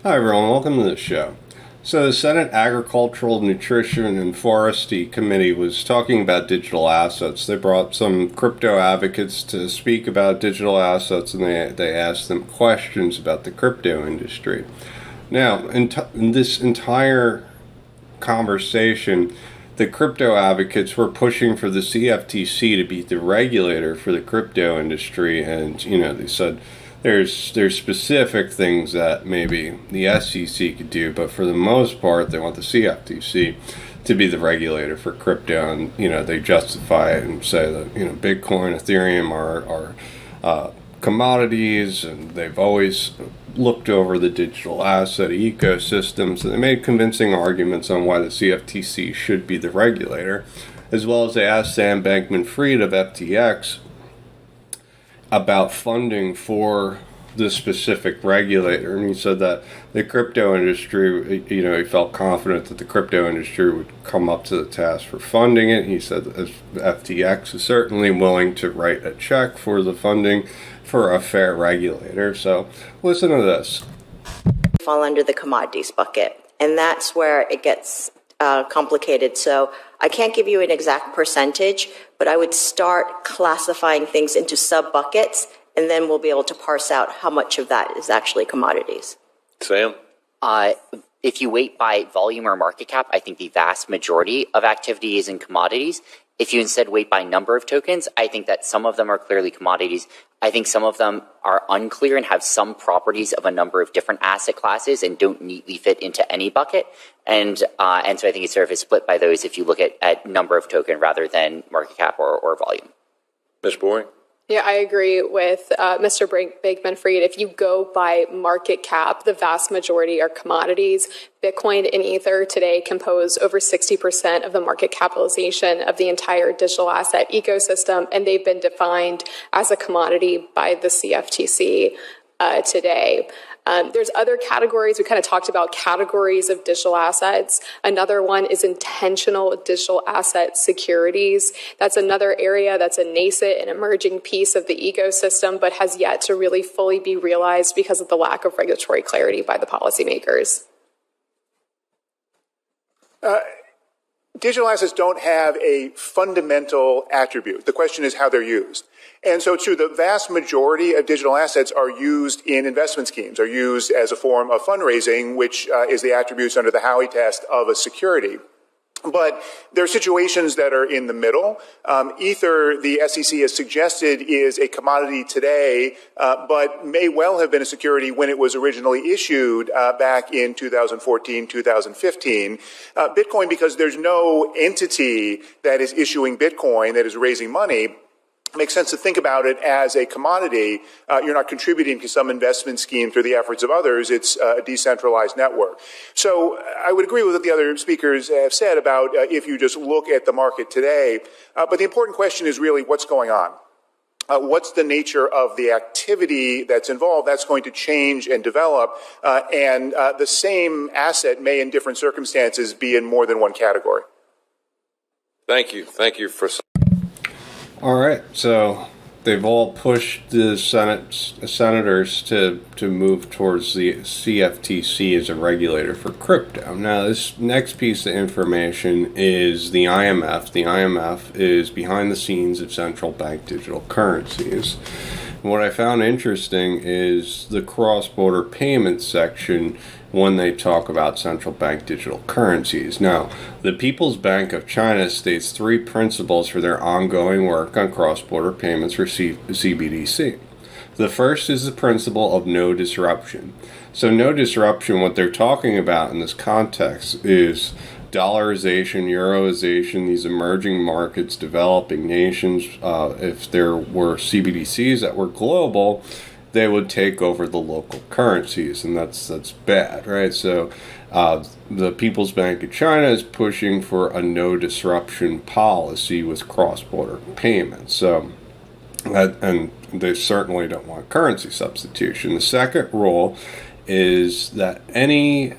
Hi everyone, welcome to the show. So the Senate Agricultural, Nutrition, and Forestry Committee was talking about digital assets. They brought some crypto advocates to speak about digital assets, and they asked them questions about the crypto industry. Now, in this entire conversation, the crypto advocates were pushing for the CFTC to be the regulator for the crypto industry, and they said there's specific things that maybe the SEC could do, but for the most part, they want the CFTC to be the regulator for crypto, and they justify it and say that Bitcoin, Ethereum are commodities, and they've always looked over the digital asset ecosystem, so they made convincing arguments on why the CFTC should be the regulator, as well as they asked Sam Bankman-Fried of FTX about funding for the specific regulator, and he said that the crypto industry, he felt confident that the crypto industry would come up to the task for funding it. He said that FTX is certainly willing to write a check for the funding for a fair regulator. So listen to this. Fall under the commodities bucket, and that's where it gets complicated. So I can't give you an exact percentage, but I would start classifying things into sub-buckets, and then we'll be able to parse out how much of that is actually commodities. Sam? If you weight by volume or market cap, I think the vast majority of activity is in commodities. If you instead weight by number of tokens, I think that some of them are clearly commodities. I think some of them are unclear and have some properties of a number of different asset classes and don't neatly fit into any bucket. And so I think it's sort of a split by those if you look at number of token rather than market cap or volume. Ms. Boring? Yeah, I agree with Mr. Bankman-Fried. If you go by market cap, the vast majority are commodities. Bitcoin and Ether today compose over 60% of the market capitalization of the entire digital asset ecosystem, and they've been defined as a commodity by the CFTC today. There's other categories. We kind of talked about categories of digital assets. Another one is intentional digital asset securities. That's another area that's a nascent and emerging piece of the ecosystem, but has yet to really fully be realized because of the lack of regulatory clarity by the policymakers. Digital assets don't have a fundamental attribute. The question is how they're used. And so too, the vast majority of digital assets are used in investment schemes, are used as a form of fundraising, which is the attributes under the Howey test of a security. But there are situations that are in the middle. Ether, the SEC has suggested, is a commodity today, but may well have been a security when it was originally issued back in 2014, 2015. Bitcoin, because there's no entity that is issuing Bitcoin that is raising money, it makes sense to think about it as a commodity. You're not contributing to some investment scheme through the efforts of others. It's a decentralized network. So I would agree with what the other speakers have said about if you just look at the market today. But the important question is really what's going on. What's the nature of the activity that's involved? That's going to change and develop. And the same asset may, in different circumstances, be in more than one category. Thank you. Thank you for... All right, so they've all pushed the senators to move towards the CFTC as a regulator for crypto. Now, this next piece of information is the IMF. The IMF is behind the scenes of central bank digital currencies. And what I found interesting is the cross-border payments section when they talk about central bank digital currencies. Now, the People's Bank of China states 3 principles for their ongoing work on cross-border payments for CBDC. The first is the principle of no disruption. So no disruption, what they're talking about in this context is dollarization, euroization, these emerging markets, developing nations. If there were CBDCs that were global, they would take over the local currencies, and that's bad, right? So the People's Bank of China is pushing for a no disruption policy with cross-border payments. So, and they certainly don't want currency substitution. The second rule is that any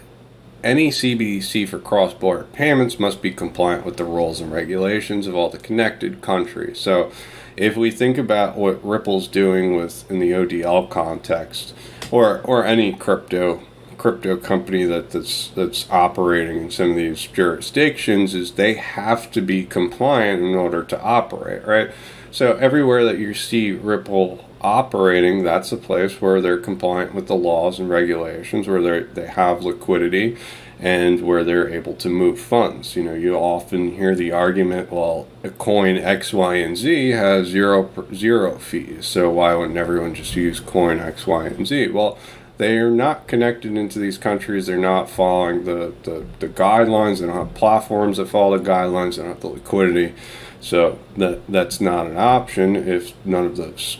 CBDC for cross-border payments must be compliant with the rules and regulations of all the connected countries. So if we think about what Ripple's doing in the ODL context, or any crypto crypto company that's operating in some of these jurisdictions is they have to be compliant in order to operate, right? So everywhere that you see Ripple operating, that's a place where they're compliant with the laws and regulations, where they have liquidity, and where they're able to move funds. You know, you often hear the argument, well, a coin X, Y, and Z has zero fees, so why wouldn't everyone just use coin X, Y, and Z? Well, they are not connected into these countries. They're not following the guidelines. They don't have platforms that follow the guidelines. They don't have the liquidity. So that's not an option if none of those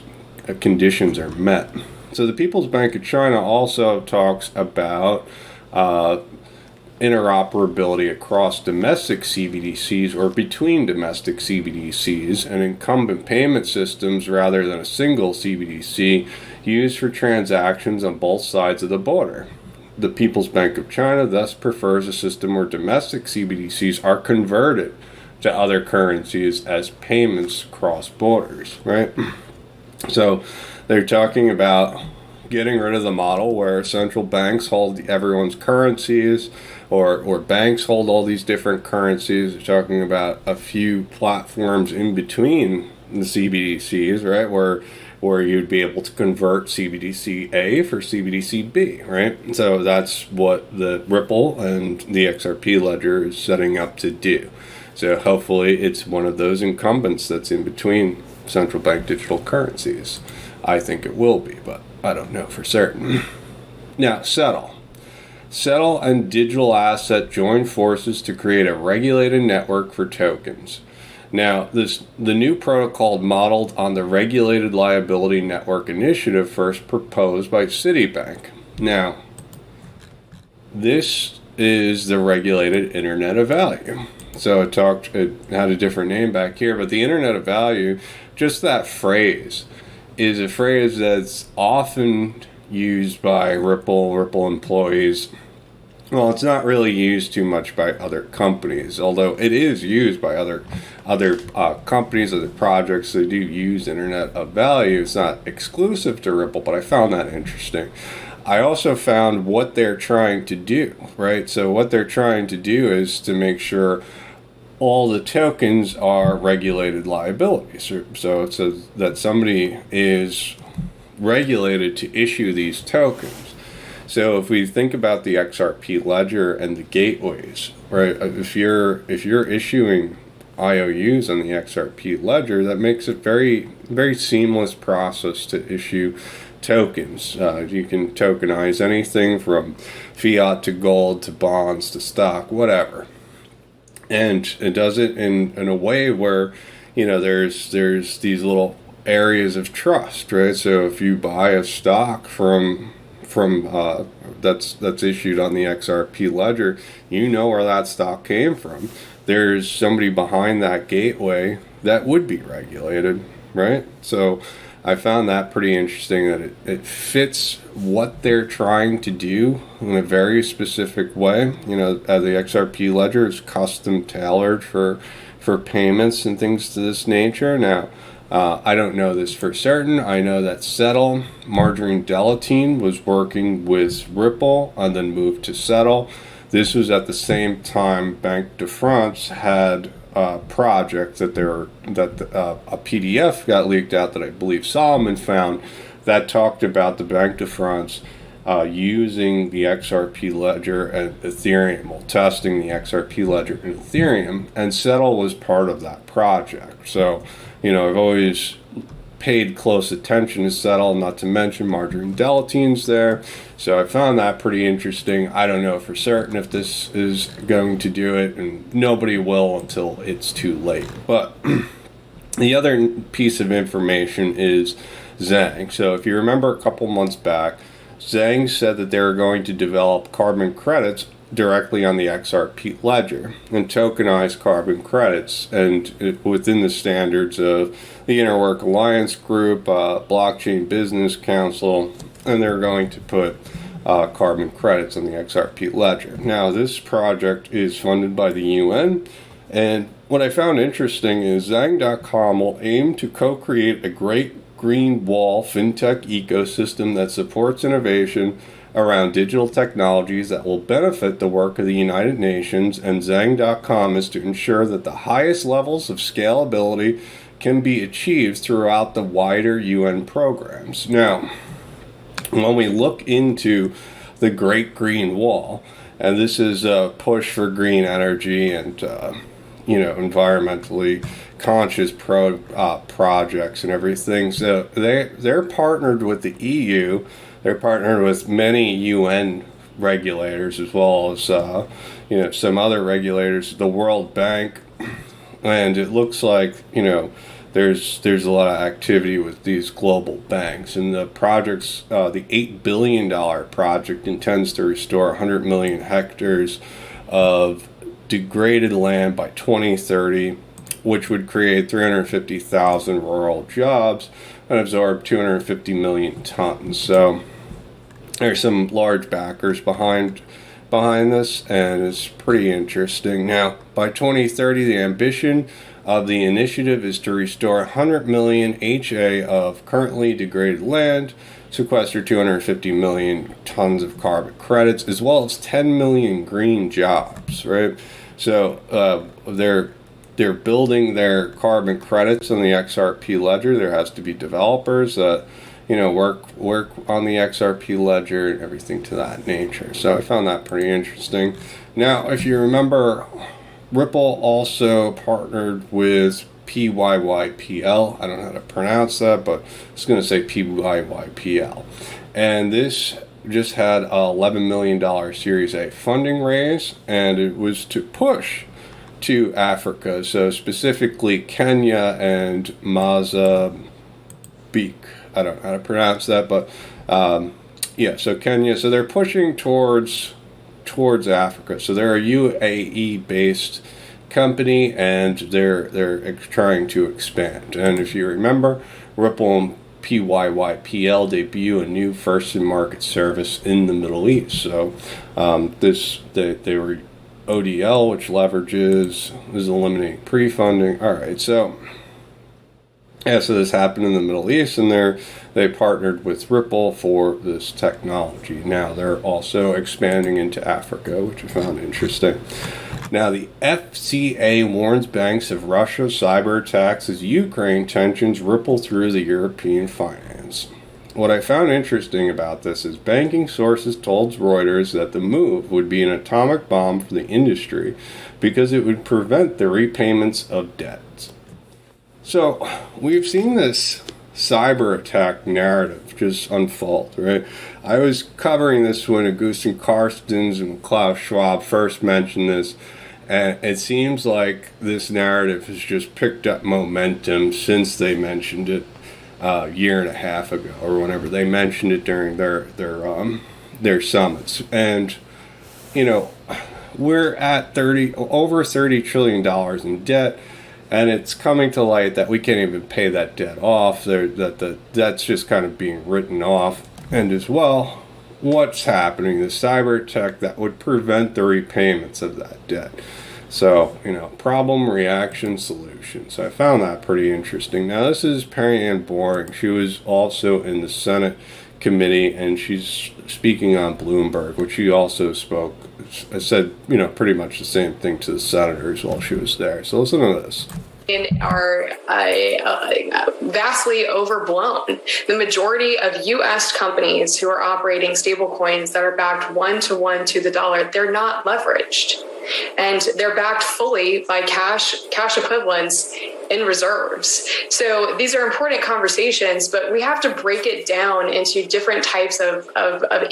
conditions are met. So the People's Bank of China also talks about interoperability across domestic CBDCs or between domestic CBDCs and incumbent payment systems rather than a single CBDC used for transactions on both sides of the border. The People's Bank of China thus prefers a system where domestic CBDCs are converted to other currencies as payments cross borders, right? So they're talking about getting rid of the model where central banks hold everyone's currencies, or banks hold all these different currencies. They're talking about a few platforms in between the CBDCs, right, where you'd be able to convert CBDC A for CBDC B, right? So that's what the Ripple and the XRP ledger is setting up to do. So hopefully it's one of those incumbents that's in between central bank digital currencies. I think it will be, but I don't know for certain. Now, Settle. Settle and Digital Asset join forces to create a regulated network for tokens. Now, the new protocol modeled on the Regulated Liability Network initiative first proposed by Citibank. Now, this is the Regulated Internet of Value. So it had a different name back here, but the Internet of Value, just that phrase, is a phrase that's often used by Ripple employees. Well, it's not really used too much by other companies, although it is used by other companies, other projects. They do use Internet of Value. It's not exclusive to Ripple, but I found that interesting. I also found what they're trying to do, right? So what they're trying to do is to make sure all the tokens are regulated liabilities. So it says that somebody is regulated to issue these tokens. So if we think about the XRP ledger and the gateways, right? If you're issuing IOUs on the XRP ledger, that makes it very, very seamless process to issue tokens. You can tokenize anything from fiat to gold to bonds to stock, whatever. And it does it in a way where, you know, there's these little areas of trust, right? So if you buy a stock from that's issued on the XRP ledger, you know where that stock came from. There's somebody behind that gateway that would be regulated, right? So I found that pretty interesting, that it fits what they're trying to do in a very specific way. You know, the XRP ledger is custom tailored for payments and things to this nature. Now, I don't know this for certain. I know that Settle, Marjorie Delatine, was working with Ripple and then moved to Settle. This was at the same time Banque de France had a project that a PDF got leaked out that I believe Solomon found that talked about the Banque de France using the XRP ledger and Ethereum, well, testing the XRP ledger and Ethereum, and Settle was part of that project. So, you know, I've always paid close attention to Settle, not to mention Marjorie Delatine's there. So I found that pretty interesting. I don't know for certain if this is going to do it, and nobody will until it's too late. But the other piece of information is Xange. So if you remember a couple months back, Xange said that they were going to develop carbon credits directly on the XRP ledger and tokenize carbon credits, and within the standards of the Interwork Alliance Group, Blockchain Business Council, and they're going to put carbon credits on the XRP ledger. Now, this project is funded by the UN, and what I found interesting is Xange.com will aim to co-create a great green wall fintech ecosystem that supports innovation around digital technologies that will benefit the work of the United Nations, and Xange.com is to ensure that the highest levels of scalability can be achieved throughout the wider UN programs. Now, when we look into the Great Green Wall, and this is a push for green energy and environmentally conscious projects and everything. So they're partnered with the EU. They're partnered with many UN regulators as well as some other regulators, the World Bank, and it looks like there's a lot of activity with these global banks. And the projects, the $8 billion project intends to restore 100 million hectares of degraded land by 2030, which would create 350,000 rural jobs and absorb 250 million tons. So there's some large backers behind this, and it's pretty interesting. Now, by 2030, the ambition of the initiative is to restore 100 million HA of currently degraded land, sequester 250 million tons of carbon credits, as well as 10 million green jobs, right? So they're building their carbon credits on the XRP ledger. There has to be developers that work on the XRP ledger and everything to that nature. So I found that pretty interesting. Now, if you remember, Ripple also partnered with PYYPL. I don't know how to pronounce that, but I'm just going to say PYYPL. And this just had a $11 million Series A funding raise, and it was to push to Africa, so specifically Kenya and Mozambique. I don't know how to pronounce that, but so Kenya. So they're pushing towards Africa. So they're a UAE-based company, and they're trying to expand. And if you remember, Ripple and PYYPL debut a new first-in-market service in the Middle East. So they were ODL, which is eliminating pre-funding. All right, so this happened in the Middle East, and they partnered with Ripple for this technology. Now they're also expanding into Africa, which I found interesting. Now, the FCA warns banks of Russia's cyber attacks as Ukraine tensions ripple through the European finance. What I found interesting about this is banking sources told Reuters that the move would be an atomic bomb for the industry because it would prevent the repayments of debts. So we've seen this cyber attack narrative just unfold, right? I was covering this when Augustin Carstens and Klaus Schwab first mentioned this, and it seems like this narrative has just picked up momentum since they mentioned it a year and a half ago, or whenever they mentioned it during their summits. And we're at over $30 trillion in debt. And it's coming to light that we can't even pay that debt off. That the debt's just kind of being written off. And as well, what's happening? The cyber attack that would prevent the repayments of that debt. So, problem, reaction, solution. So I found that pretty interesting. Now, this is Perry Ann Boring. She was also in the Senate committee, and she's speaking on Bloomberg, which she also said, pretty much the same thing to the senators while she was there. So listen to this. Are vastly overblown. The majority of U.S. companies who are operating stablecoins that are backed 1-to-1 to the dollar, they're not leveraged. And they're backed fully by cash equivalents in reserves. So these are important conversations, but we have to break it down into different types of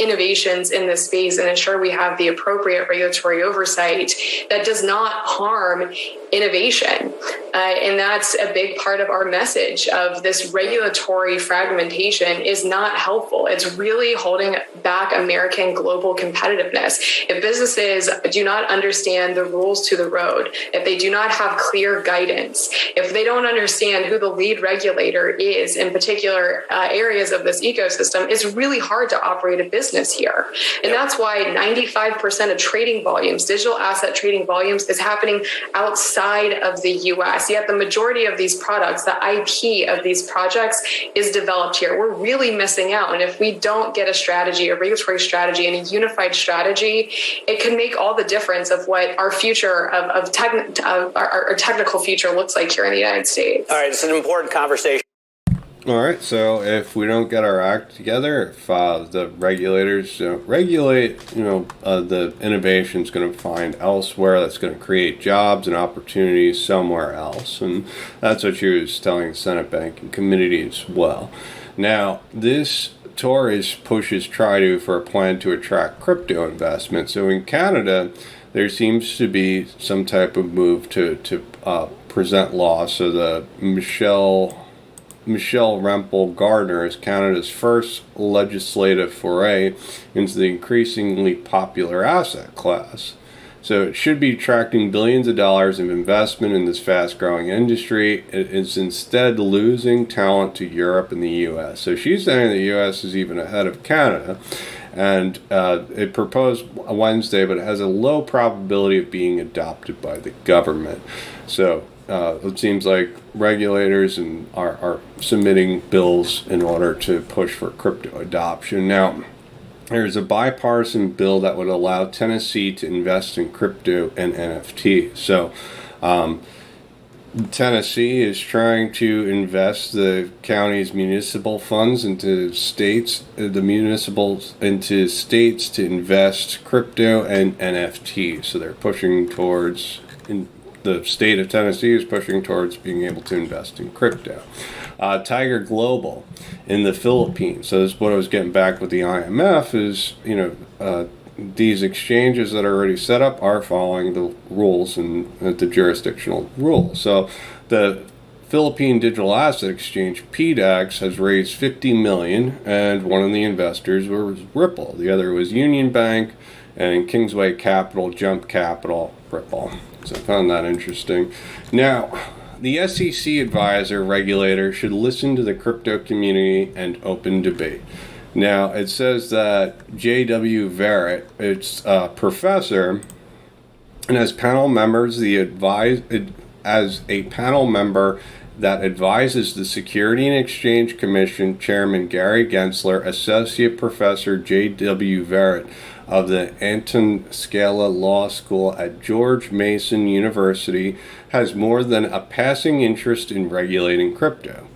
innovations in this space and ensure we have the appropriate regulatory oversight that does not harm innovation. And that's a big part of our message of this regulatory fragmentation is not helpful. It's really holding back American global competitiveness. If businesses do not understand the rules to the road, if they do not have clear guidance, if if they don't understand who the lead regulator is in particular areas of this ecosystem, it's really hard to operate a business here. And that's why 95% of trading volumes, digital asset trading volumes, is happening outside of the US. Yet the majority of these products, the IP of these projects, is developed here. We're really missing out. And if we don't get a strategy, a regulatory strategy, and a unified strategy, it can make all the difference of what our future of our technical future looks like here in the United States. All right, it's an important conversation. All right, so if we don't get our act together, if the regulators regulate, the innovation is going to find elsewhere that's going to create jobs and opportunities somewhere else. And that's what she was telling the Senate Banking Committee as well. Now, this Tories pushes try for a plan to attract crypto investment. So in Canada, there seems to be some type of move to present law. So the Michelle Rempel Gardner is Canada's first legislative foray into the increasingly popular asset class. So it should be attracting billions of dollars of investment in this fast-growing industry. It is instead losing talent to Europe and the U.S. So she's saying the U.S. is even ahead of Canada. And it proposed Wednesday, but it has a low probability of being adopted by the government. So it seems like regulators are submitting bills in order to push for crypto adoption. Now, there's a bipartisan bill that would allow Tennessee to invest in crypto and NFT. So Tennessee is trying to invest the county's municipal funds into states, into states to invest crypto and NFT. So they're pushing towards, the state of Tennessee is pushing towards being able to invest in crypto. Tiger Global in the Philippines. So this is what I was getting back with the IMF is, these exchanges that are already set up are following the rules and the jurisdictional rules. So the Philippine Digital Asset Exchange, PDAX, has raised $50 million, and one of the investors was Ripple. The other was Union Bank, and Kingsway Capital, Jump Capital, Ripple. So I found that interesting. Now, the SEC advisor regulator should listen to the crypto community and open debate. Now, it says that J.W. Verrett, it's a professor, and as panel members, as a panel member that advises the Security and Exchange Commission Chairman Gary Gensler, Associate Professor J.W. Verrett of the Anton Scala Law School at George Mason University, has more than a passing interest in regulating crypto.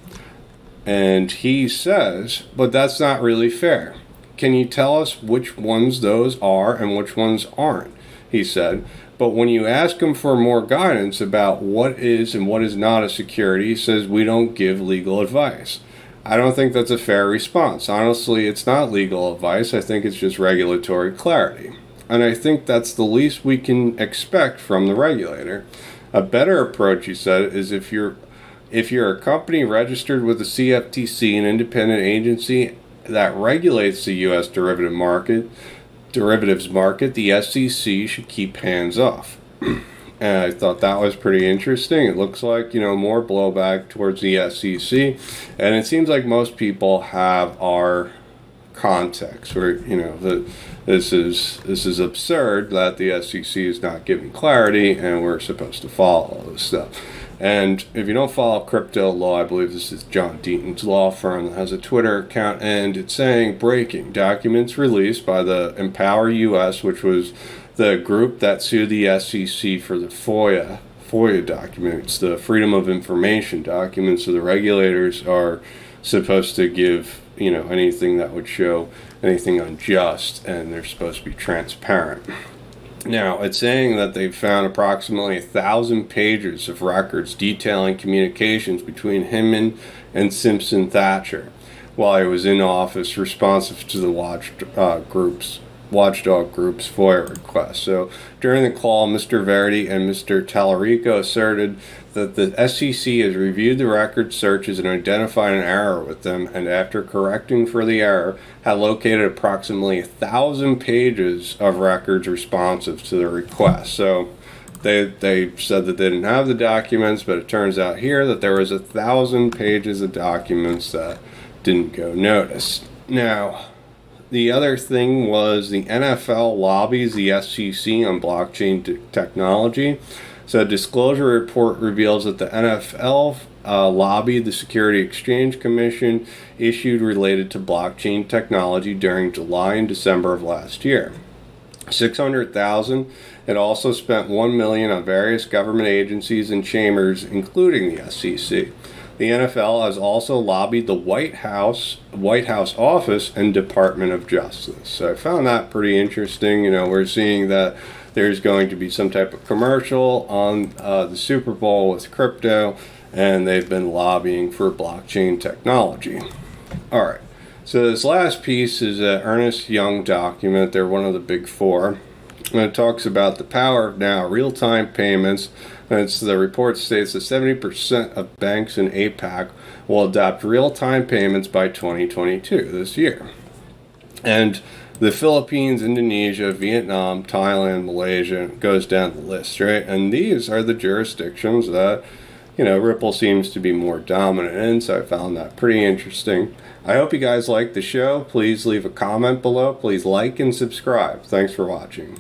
And he says, but that's not really fair. Can you tell us which ones those are and which ones aren't? He said. But when you ask him for more guidance about what is and what is not a security, he says we don't give legal advice. I don't think that's a fair response. Honestly, it's not legal advice. I think it's just regulatory clarity. And I think that's the least we can expect from the regulator. A better approach, he said, is if you're a company registered with the CFTC, an independent agency that regulates the U.S. derivatives market, the SEC should keep hands off. And I thought that was pretty interesting. It looks like, more blowback towards the SEC. And it seems like most people have our context where, this is absurd that the SEC is not giving clarity and we're supposed to follow all this stuff. And if you don't follow crypto law, I believe this is John Deaton's law firm that has a Twitter account, and it's saying breaking documents released by the Empower US, which was the group that sued the SEC for the FOIA documents, the Freedom of Information documents. So the regulators are supposed to give, anything that would show anything unjust, and they're supposed to be transparent. Now, it's saying that they've found approximately 1,000 pages of records detailing communications between him and Simpson Thatcher while he was in office, responsive to the watchdog group's FOIA request. So during the call, Mr. Verdi and Mr. Tallarico asserted that the SEC has reviewed the record searches and identified an error with them, and after correcting for the error, had located approximately 1,000 pages of records responsive to the request. So they said that they didn't have the documents, but it turns out here that there was 1,000 pages of documents that didn't go noticed. Now, the other thing was the NFL lobbies the SEC on blockchain technology. So a disclosure report reveals that the NFL lobbied the Security Exchange Commission issued related to blockchain technology during July and December of last year. $600,000. It also spent $1 million on various government agencies and chambers, including the SEC. The NFL has also lobbied the White House office and Department of Justice. So I found that pretty interesting. You know, we're seeing that there's going to be some type of commercial on the Super Bowl with crypto, and they've been lobbying for blockchain technology. All right. So this last piece is an Ernst Young document. They're one of the big four. And it talks about the power of now real-time payments. And the report states that 70% of banks in APAC will adopt real-time payments by 2022, this year. And the Philippines, Indonesia, Vietnam, Thailand, Malaysia goes down the list, right? And these are the jurisdictions that, you know, Ripple seems to be more dominant in, so I found that pretty interesting. I hope you guys like the show. Please leave a comment below. Please like and subscribe. Thanks for watching.